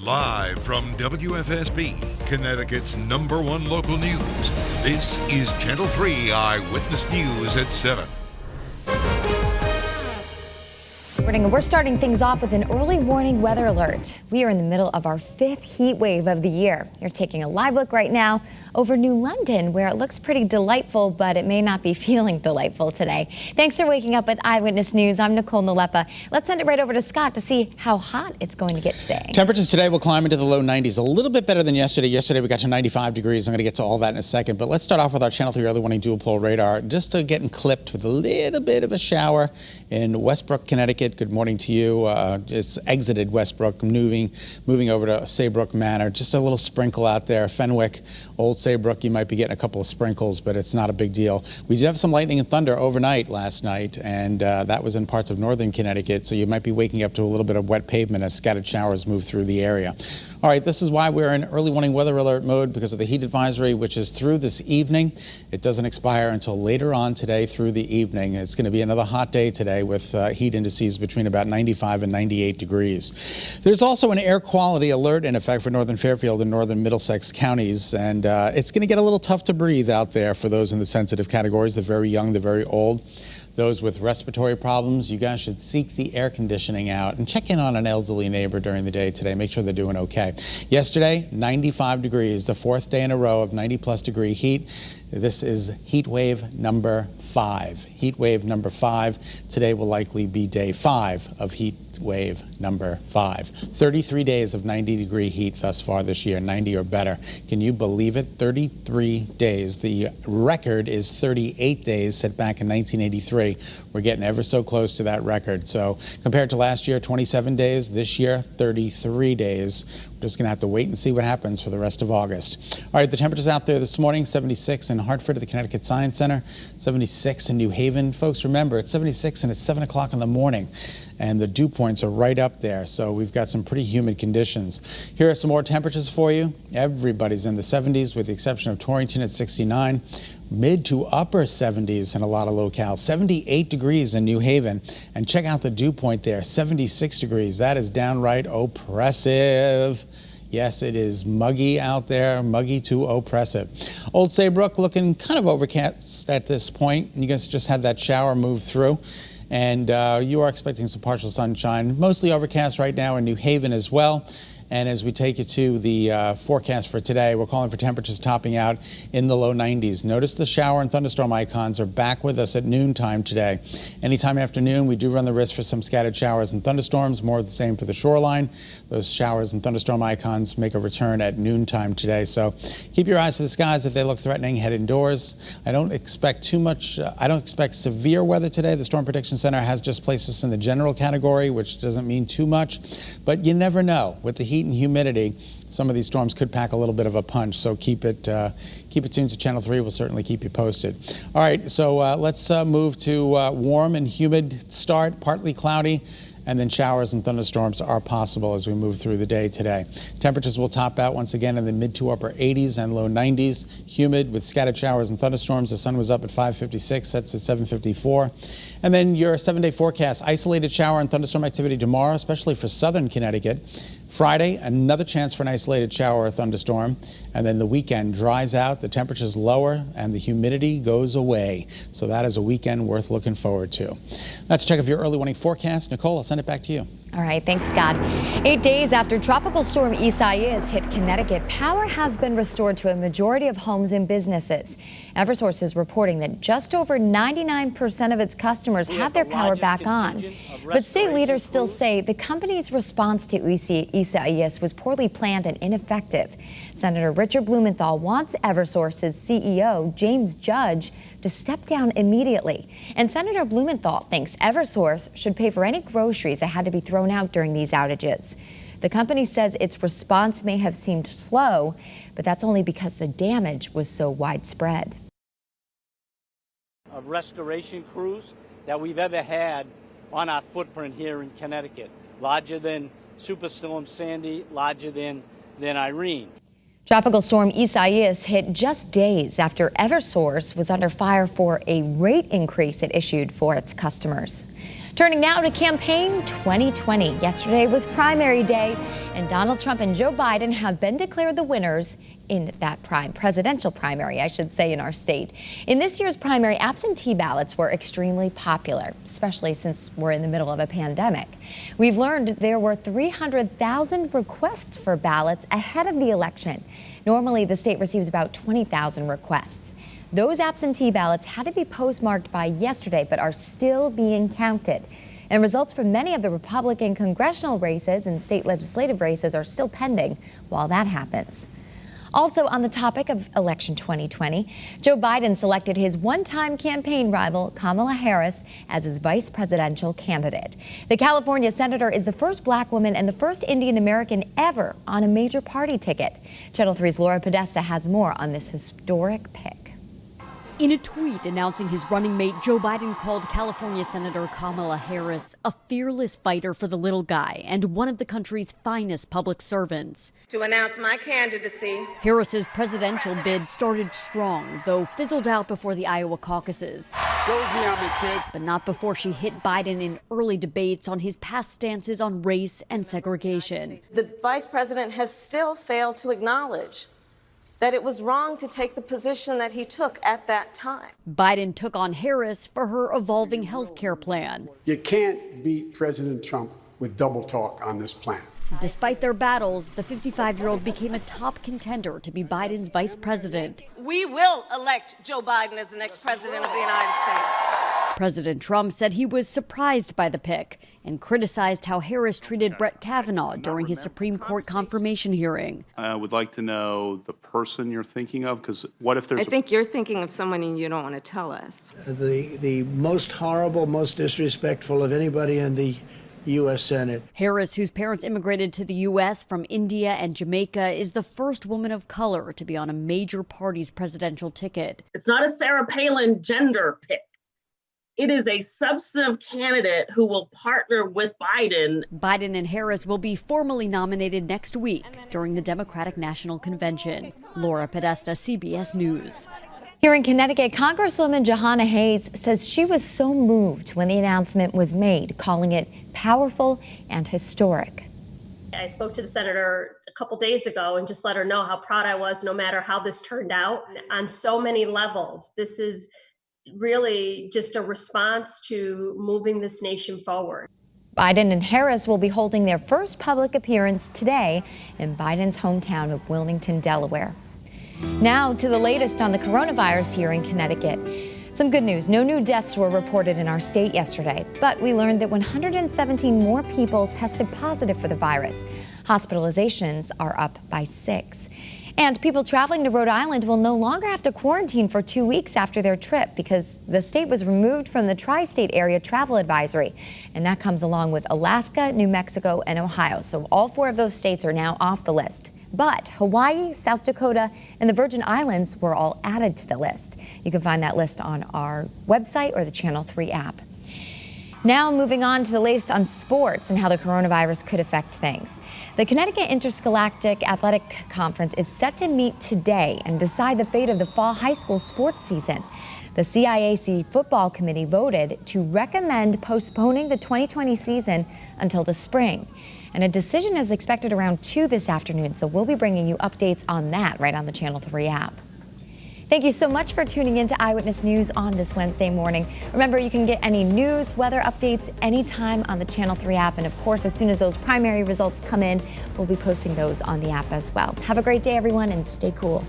Live from WFSB, Connecticut's #1 local news, this is Channel 3 Eyewitness News at 7. We're starting things off with an early warning weather alert. We are in the middle of our 5th heat wave of the year. You're taking a live look right now over New London, where it looks pretty delightful, but it may not be feeling delightful today. Thanks for waking up with Eyewitness News. I'm Nicole Nalepa. Let's send it right over to Scott to see how hot it's going to get today. Temperatures today will climb into the low 90s, a little bit better than yesterday. Yesterday we got to 95 degrees. I'm going to get to all that in a second, but let's start off with our Channel 3 early warning dual pole radar. Just getting clipped with a little bit of a shower in Westbrook, Connecticut. Good morning to you. It's exited Westbrook, moving over to Saybrook Manor. Just a little sprinkle out there. Fenwick, Old Saybrook, you might be getting a couple of sprinkles, but it's not a big deal. We did have some lightning and thunder overnight last night, and that was in parts of northern Connecticut, so you might be waking up to a little bit of wet pavement as scattered showers move through the area. All right, this is why we're in early warning weather alert mode, because of the heat advisory, which is through this evening. It doesn't expire until later on today through the evening. It's going to be another hot day today with heat indices between about 95 and 98 degrees. There's also an air quality alert in effect for northern Fairfield and northern Middlesex counties, and it's going to get a little tough to breathe out there for those in the sensitive categories, the very young, the very old. Those with respiratory problems, you guys should seek the air conditioning out and check in on an elderly neighbor during the day today. Make sure they're doing okay. Yesterday, 95 degrees, the 4th day in a row of 90-plus degree heat. This is heat wave number 5. Heat wave number 5. Today will likely be day 5 of heat wave number 5. 33 days of 90-degree heat thus far this year, 90 or better. Can you believe it? 33 days. The record is 38 days set back in 1983. We're getting ever so close to that record. So compared to last year, 27 days. This year, 33 days. We're just going to have to wait and see what happens for the rest of August. All right, the temperatures out there this morning, 76 in Hartford at the Connecticut Science Center, 76 in New Haven. Folks, remember, it's 76 and it's 7 o'clock in the morning, and the dew points are right up there, so we've got some pretty humid conditions. Here are some more temperatures for you. Everybody's in the 70s with the exception of Torrington at 69. Mid to upper 70s in a lot of locales, 78 degrees in New Haven. And check out the dew point there, 76 degrees. That is downright oppressive. Yes, it is muggy out there, muggy to oppressive. Old Saybrook looking kind of overcast at this point. You guys just had that shower move through. And you are expecting some partial sunshine, mostly overcast right now in New Haven as well. And as we take you to the forecast for today, we're calling for temperatures topping out in the low 90s. Notice the shower and thunderstorm icons are back with us at noontime today. Anytime after noon, we do run the risk for some scattered showers and thunderstorms, more of the same for the shoreline. Those showers and thunderstorm icons make a return at noontime today. So keep your eyes to the skies. If they look threatening, head indoors. I don't expect too much. I don't expect severe weather today. The Storm Prediction Center has just placed us in the general category, which doesn't mean too much, but you never know. With the heat and humidity, some of these storms could pack a little bit of a punch, so keep it tuned to Channel 3. We'll certainly keep you posted. All right, so let's move to warm and humid start, partly cloudy, and then showers and thunderstorms are possible as we move through the day today. Temperatures will top out once again in the mid to upper 80s and low 90s. Humid with scattered showers and thunderstorms. The sun was up at 5:56, sets at 7:54. And then your 7-day forecast, isolated shower and thunderstorm activity tomorrow, especially for southern Connecticut. Friday, another chance for an isolated shower or thunderstorm. And then the weekend dries out, the temperatures lower, and the humidity goes away. So that is a weekend worth looking forward to. Let's check of your early warning forecast. Nicole, I'll send it back to you. All right, thanks, Scott. 8 days after Tropical Storm Isaias hit Connecticut, power has been restored to a majority of homes and businesses. Eversource is reporting that just over 99% of its customers have their power back on. But state leaders still say the company's response to Isaias was poorly planned and ineffective. Senator Richard Blumenthal wants Eversource's CEO, James Judge, to step down immediately. And Senator Blumenthal thinks Eversource should pay for any groceries that had to be thrown out during these outages. The company says its response may have seemed slow, but that's only because the damage was so widespread. Of restoration crews that we've ever had on our footprint here in Connecticut. Larger than Superstorm Sandy, larger than Irene. Tropical Storm Isaias hit just days after Eversource was under fire for a rate increase it issued for its customers. Turning now to campaign 2020. Yesterday was primary day, and Donald Trump and Joe Biden have been declared the winners in that presidential primary, I should say, in our state. In this year's primary, absentee ballots were extremely popular, especially since we're in the middle of a pandemic. We've learned there were 300,000 requests for ballots ahead of the election. Normally, the state receives about 20,000 requests. Those absentee ballots had to be postmarked by yesterday, but are still being counted. And results from many of the Republican congressional races and state legislative races are still pending while that happens. Also on the topic of election 2020, Joe Biden selected his one-time campaign rival, Kamala Harris, as his vice presidential candidate. The California senator is the first black woman and the first Indian American ever on a major party ticket. Channel 3's Laura Podesta has more on this historic pick. In a tweet announcing his running mate, Joe Biden called California Senator Kamala Harris a fearless fighter for the little guy and one of the country's finest public servants. To announce my candidacy. Harris's presidential bid started strong, though fizzled out before the Iowa caucuses. Cozy on me, kid. But not before she hit Biden in early debates on his past stances on race and segregation. The vice president has still failed to acknowledge that it was wrong to take the position that he took at that time. Biden took on Harris for her evolving health care plan. You can't beat President Trump with double talk on this plan. Despite their battles, the 55-year-old became a top contender to be Biden's vice president. We will elect Joe Biden as the next president of the United States. President Trump said he was surprised by the pick and criticized how Harris treated Brett Kavanaugh during his Supreme Court confirmation hearing. I would like to know the person you're thinking of, because what if there's... I think you're thinking of someone and you don't want to tell us. The most horrible, most disrespectful of anybody in the U.S. Senate. Harris, whose parents immigrated to the U.S. from India and Jamaica, is the first woman of color to be on a major party's presidential ticket. It's not a Sarah Palin gender pick. It is a substantive candidate who will partner with Biden. Biden and Harris will be formally nominated next week during the Democratic National Convention. Laura Podesta, CBS News. Here in Connecticut, Congresswoman Johanna Hayes says she was so moved when the announcement was made, calling it powerful and historic. I spoke to the senator a couple days ago and just let her know how proud I was, no matter how this turned out. On so many levels, this is really just a response to moving this nation forward. Biden and Harris will be holding their first public appearance today in Biden's hometown of Wilmington, Delaware. Now to the latest on the coronavirus here in Connecticut. Some good news. No new deaths were reported in our state yesterday, but we learned that 117 more people tested positive for the virus. Hospitalizations are up by 6. And people traveling to Rhode Island will no longer have to quarantine for 2 weeks after their trip because the state was removed from the tri-state area travel advisory. And that comes along with Alaska, New Mexico, and Ohio. So all 4 of those states are now off the list. But Hawaii, South Dakota, and the Virgin Islands were all added to the list. You can find that list on our website or the Channel 3 app. Now moving on to the latest on sports and how the coronavirus could affect things. The Connecticut Interscholastic Athletic Conference is set to meet today and decide the fate of the fall high school sports season. The CIAC football committee voted to recommend postponing the 2020 season until the spring. And a decision is expected around 2 this afternoon, so we'll be bringing you updates on that right on the Channel 3 app. Thank you so much for tuning in to Eyewitness News on this Wednesday morning. Remember, you can get any news, weather updates anytime on the Channel 3 app. And of course, as soon as those primary results come in, we'll be posting those on the app as well. Have a great day, everyone, and stay cool.